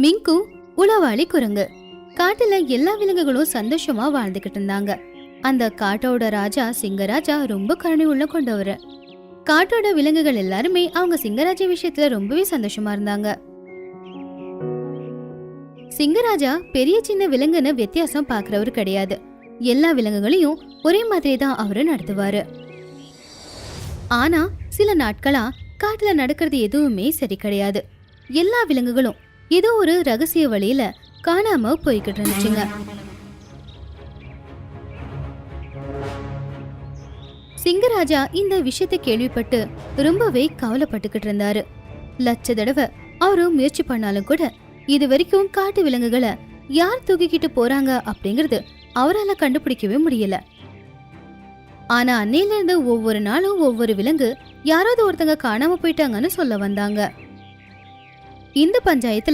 மிங்கு உளவாளி குரங்கு. காட்டுல எல்லா விலங்குகளும் சந்தோஷமா வாழ்ந்துகிட்டு இருந்தாங்க. அந்த காட்டோட ராஜா சிங்கராஜா ரொம்ப கருணை உள்ள கொண்டவரு. காட்டோட விலங்குகள் எல்லாருமே அவங்க சிங்கராஜா விஷயத்துல ரொம்பவே சந்தோஷமா இருந்தாங்க. சிங்கராஜா பெரிய சின்ன விலங்குன்னு வித்தியாசம் பாக்குறவரு கிடையாது. எல்லா விலங்குகளையும் ஒரே மாதிரி தான் அவரு நடத்துவாரு. ஆனா சில நாட்களா காட்டுல நடக்கிறது எதுவுமே சரி கிடையாது. எல்லா விலங்குகளும் ஏதோ ஒரு ரகசிய வழியில காணாம போய்கிட்டு இருந்துச்சுங்க. சிங்கராஜா இந்த விஷயத்தை கேள்விப்பட்டு ரொம்பவே கவலைப்பட்டுக்கிட்டு இருந்தாரு. லட்ச தடவை அவரு முயற்சி பண்ணாலும் கூட இது வரைக்கும் காட்டு விலங்குகளை யார் தூக்கிக்கிட்டு போறாங்க அப்படிங்கறது அவரால கண்டுபிடிக்கவே முடியல. ஆனா அன்னையில இருந்து ஒவ்வொரு நாளும் ஒவ்வொரு விலங்கு யாராவது ஒருத்தங்க காணாம போயிட்டாங்கன்னு சொல்ல வந்தாங்க. இந்த பஞ்சாயத்துல